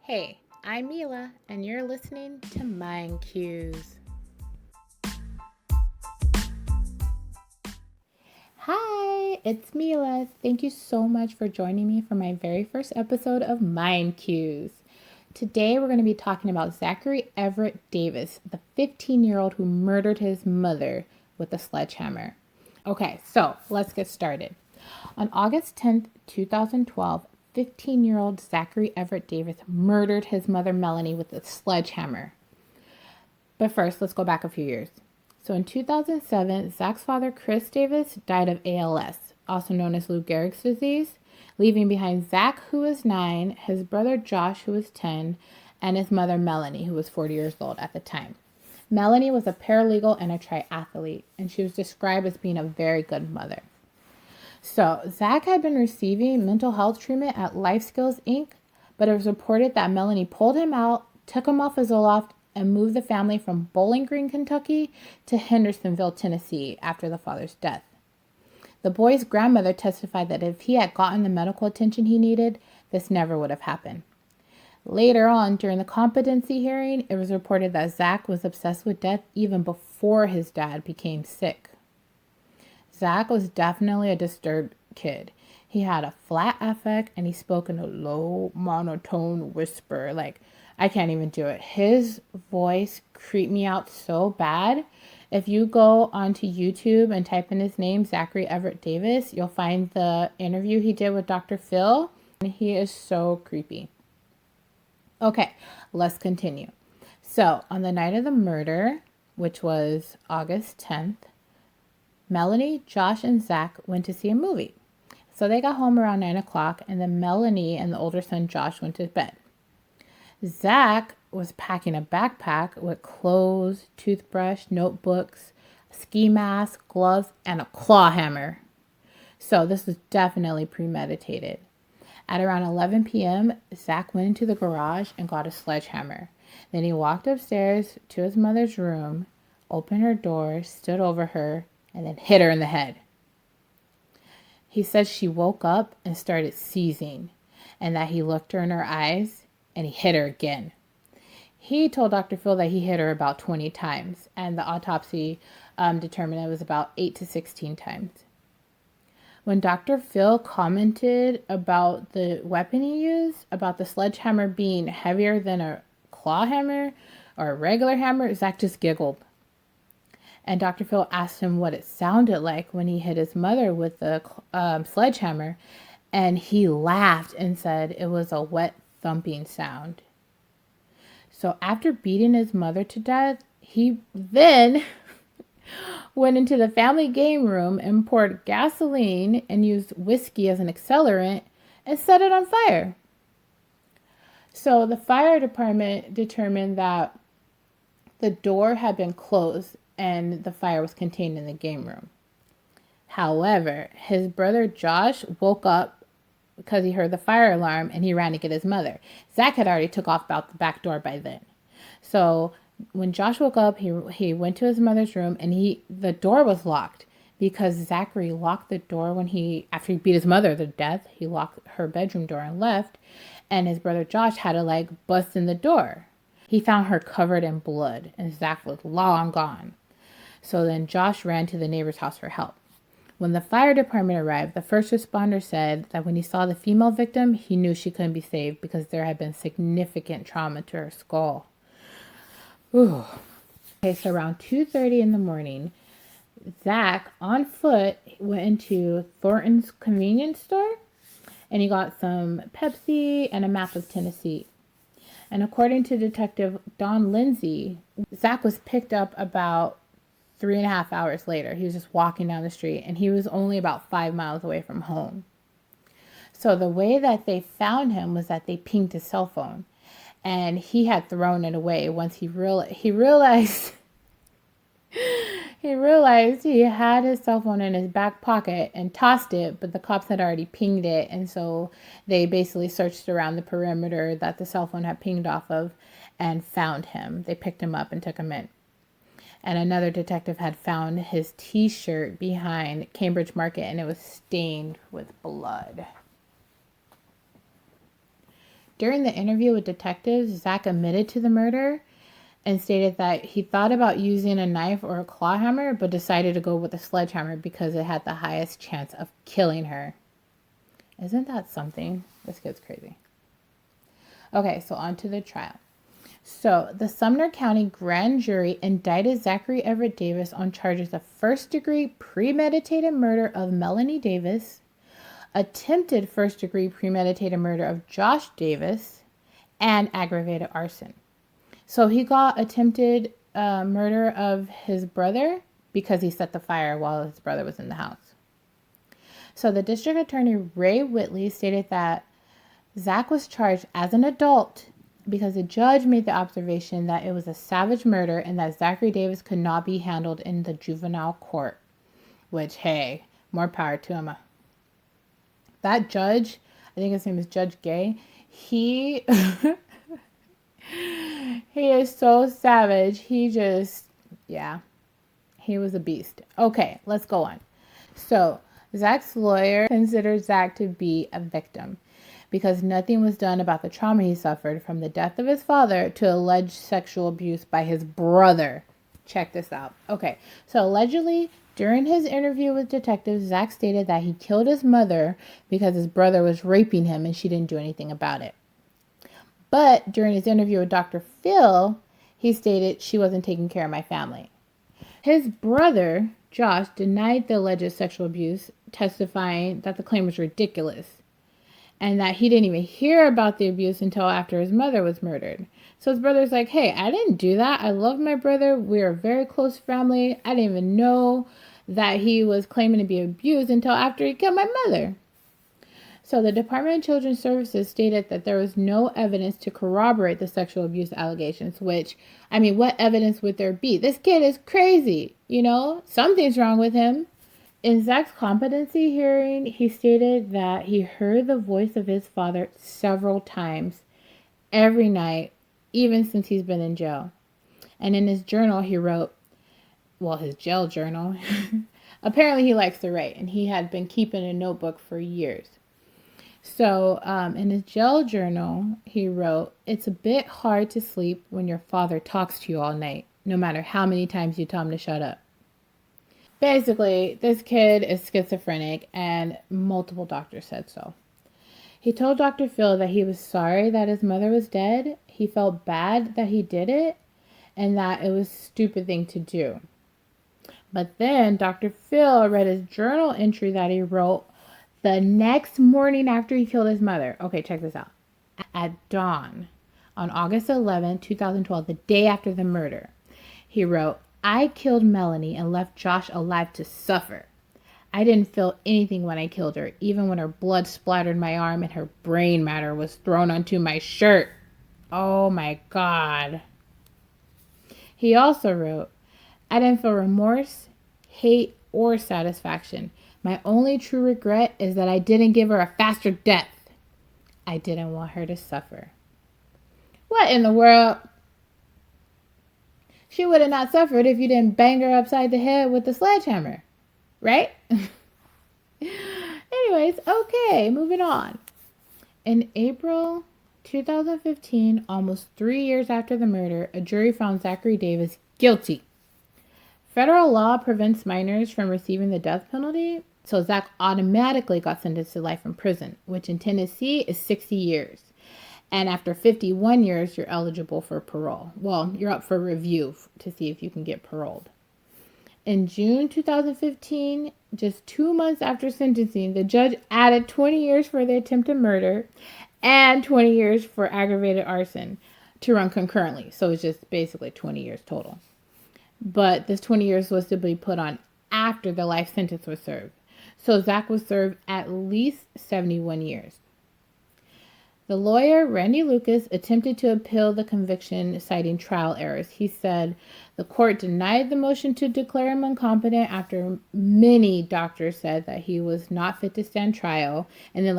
Hey, I'm Mila, and you're listening to Mind Cues. Hi, it's Mila. Thank you so much for joining me for my very first episode of Mind Cues. Today, we're going to be talking about Zachary Everett Davis, the 15-year-old who murdered his mother with a sledgehammer. Okay, so let's get started. On August 10th, 2012, 15-year-old Zachary Everett Davis murdered his mother Melanie with a sledgehammer. But first, let's go back a few years. So in 2007, Zach's father, Chris Davis, died of ALS, also known as Lou Gehrig's disease, leaving behind Zach, who was 9, his brother Josh, who was 10, and his mother Melanie, who was 40 years old at the time. Melanie was a paralegal and a triathlete, and she was described as being a very good mother. So, Zach had been receiving mental health treatment at Life Skills Inc., but it was reported that Melanie pulled him out, took him off a Zoloft, and moved the family from Bowling Green, Kentucky to Hendersonville, Tennessee after the father's death. The boy's grandmother testified that if he had gotten the medical attention he needed, this never would have happened. Later on, during the competency hearing, it was reported that Zach was obsessed with death even before his dad became sick. Zach was definitely a disturbed kid. He had a flat affect and he spoke in a low monotone whisper. Like, I can't even do it. His voice creeped me out so bad. If you go onto YouTube and type in his name, Zachary Everett Davis, you'll find the interview he did with Dr. Phil. And he is so creepy. Okay, let's continue. So, on the night of the murder, which was August 10th, Melanie, Josh, and Zach went to see a movie. So they got home around 9 o'clock, and then Melanie and the older son, Josh, went to bed. Zach was packing a backpack with clothes, toothbrush, notebooks, a ski mask, gloves, and a claw hammer. So this was definitely premeditated. At around 11 p.m., Zach went into the garage and got a sledgehammer. Then he walked upstairs to his mother's room, opened her door, stood over her, and then hit her in the head. He said she woke up and started seizing, and that he looked her in her eyes and he hit her again. He told Dr. Phil that he hit her about 20 times, and the autopsy determined it was about 8 to 16 times. When Dr. Phil commented about the weapon he used, about the sledgehammer being heavier than a claw hammer or a regular hammer, Zach just giggled. And Dr. Phil asked him what it sounded like when he hit his mother with the sledgehammer. And he laughed and said it was a wet thumping sound. So after beating his mother to death, he then went into the family game room and poured gasoline and used whiskey as an accelerant and set it on fire. So the fire department determined that the door had been closed and the fire was contained in the game room. However, his brother Josh woke up because he heard the fire alarm and he ran to get his mother. Zach had already took off out the back door by then. So when Josh woke up, he went to his mother's room and the door was locked because Zachary locked the door after he beat his mother to death. He locked her bedroom door and left, and his brother Josh had to bust in the door. He found her covered in blood and Zach was long gone. So then Josh ran to the neighbor's house for help. When the fire department arrived, the first responder said that when he saw the female victim, he knew she couldn't be saved because there had been significant trauma to her skull. Ooh. Okay, so around 2:30 in the morning, Zach, on foot, went into Thornton's convenience store and he got some Pepsi and a map of Tennessee. And according to Detective Don Lindsay, Zach was picked up about 3.5 hours later. He was just walking down the street and he was only about 5 miles away from home. So the way that they found him was that they pinged his cell phone and he had thrown it away once he realized he had his cell phone in his back pocket and tossed it, but the cops had already pinged it, and so they basically searched around the perimeter that the cell phone had pinged off of and found him. They picked him up and took him in. And another detective had found his t-shirt behind Cambridge Market and it was stained with blood. during the interview with detectives, Zach admitted to the murder and stated that he thought about using a knife or a claw hammer, but decided to go with a sledgehammer because it had the highest chance of killing her. Isn't that something? This kid's crazy. Okay, so on to the trial. So the Sumner County grand jury indicted Zachary Everett Davis on charges of first-degree premeditated murder of Melanie Davis, attempted first-degree premeditated murder of Josh Davis, and aggravated arson. So he got attempted murder of his brother because he set the fire while his brother was in the house. So the district attorney, Ray Whitley, stated that Zach was charged as an adult because the judge made the observation that it was a savage murder and that Zachary Davis could not be handled in the juvenile court. Which, hey, more power to him. That judge, I think his name is Judge Gay, he... he is so savage. He just, yeah, he was a beast. Okay, let's go on. So, Zach's lawyer considered Zach to be a victim because nothing was done about the trauma he suffered from the death of his father to alleged sexual abuse by his brother. Check this out. Okay, so allegedly, during his interview with detectives, Zach stated that he killed his mother because his brother was raping him and she didn't do anything about it. But during his interview with Dr. Phil, he stated she wasn't taking care of my family. His brother, Josh, denied the alleged sexual abuse, testifying that the claim was ridiculous and that he didn't even hear about the abuse until after his mother was murdered. So his brother's like, hey, I didn't do that. I love my brother. We're a very close family. I didn't even know that he was claiming to be abused until after he killed my mother. So the Department of Children's Services stated that there was no evidence to corroborate the sexual abuse allegations, which, I mean, what evidence would there be? This kid is crazy, you know? Something's wrong with him. In Zach's competency hearing, he stated that he heard the voice of his father several times every night, even since he's been in jail. And in his journal, he wrote, well, his jail journal, apparently he likes to write, and he had been keeping a notebook for years. So in his jail journal, he wrote, it's a bit hard to sleep when your father talks to you all night, no matter how many times you tell him to shut up. Basically, this kid is schizophrenic, and multiple doctors said so. He told Dr. Phil that he was sorry that his mother was dead. He felt bad that he did it, and that it was a stupid thing to do. But then Dr. Phil read his journal entry that he wrote the next morning after he killed his mother. Okay, check this out. At dawn, on August 11, 2012, the day after the murder, he wrote, I killed Melanie and left Josh alive to suffer. I didn't feel anything when I killed her, even when her blood splattered my arm and her brain matter was thrown onto my shirt. Oh my God. He also wrote, I didn't feel remorse, hate, or satisfaction. My only true regret is that I didn't give her a faster death. I didn't want her to suffer. What in the world? She would have not suffered if you didn't bang her upside the head with the sledgehammer, right? Anyways, okay, moving on. In April 2015, almost 3 years after the murder, a jury found Zachary Davis guilty. Federal law prevents minors from receiving the death penalty, so Zach automatically got sentenced to life in prison, which in Tennessee is 60 years. And after 51 years, you're eligible for parole. Well, you're up for review to see if you can get paroled. In June 2015, just 2 months after sentencing, the judge added 20 years for the attempted murder and 20 years for aggravated arson to run concurrently. So it's just basically 20 years total. But this 20 years was to be put on after the life sentence was served. So Zach was served at least 71 years. The lawyer, Randy Lucas, attempted to appeal the conviction, citing trial errors. He said the court denied the motion to declare him incompetent after many doctors said that he was not fit to stand trial. And then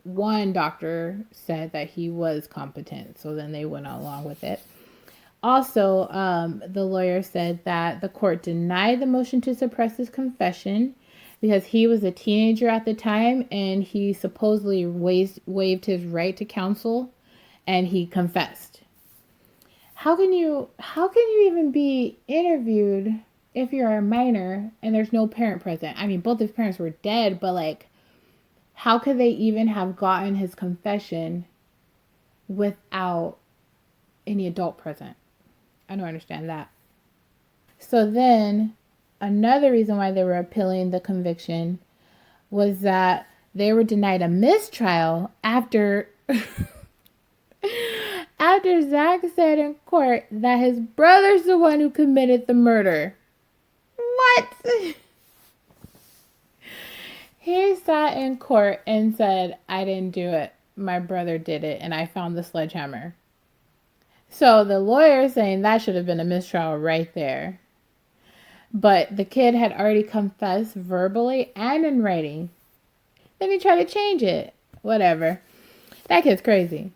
one doctor said that he was competent. So then they went along with it. Also, the lawyer said that the court denied the motion to suppress his confession because he was a teenager at the time and he supposedly waived his right to counsel and he confessed. How can you even be interviewed if you're a minor and there's no parent present? I mean, both his parents were dead, but like, how could they even have gotten his confession without any adult present? I don't understand that. So then another reason why they were appealing the conviction was that they were denied a mistrial after after Zach said in court that his brother's the one who committed the murder. What? He sat in court and said, I didn't do it. My brother did it, and I found the sledgehammer. So the lawyer is saying that should have been a mistrial right there. But the kid had already confessed verbally and in writing. Then he tried to change it. Whatever. That kid's crazy.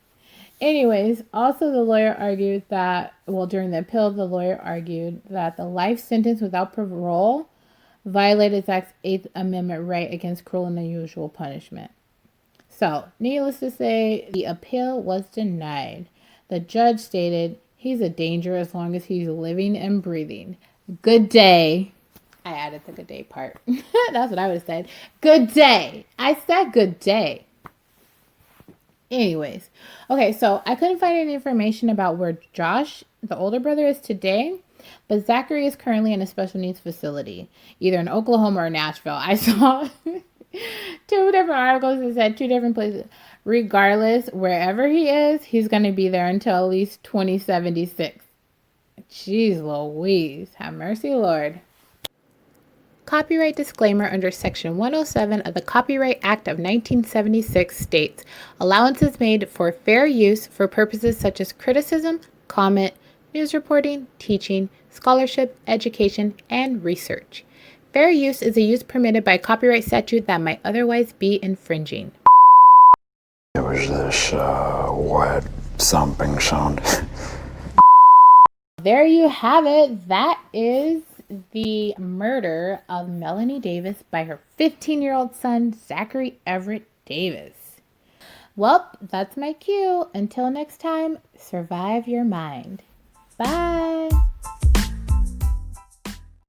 Anyways, also the lawyer argued that, during the appeal, the lawyer argued that the life sentence without parole violated Zach's 8th Amendment right against cruel and unusual punishment. So, needless to say, the appeal was denied. The judge stated, he's a danger as long as he's living and breathing. Good day. I added the good day part. That's what I would have said. Good day. I said good day. Anyways, okay, so I couldn't find any information about where Josh, the older brother, is today, but Zachary is currently in a special needs facility, either in Oklahoma or Nashville. I saw 2 different articles that said 2 different places. Regardless, wherever he is, he's going to be there until at least 2076. Jeez Louise, have mercy, Lord. Copyright disclaimer under Section 107 of the Copyright Act of 1976 states, allowances made for fair use for purposes such as criticism, comment, news reporting, teaching, scholarship, education, and research. Fair use is a use permitted by copyright statute that might otherwise be infringing. It was this wet thumping sound. There you have it. That is the murder of Melanie Davis by her 15-year-old son, Zachary Everett Davis. Well, that's my cue. Until next time, survive your mind. Bye.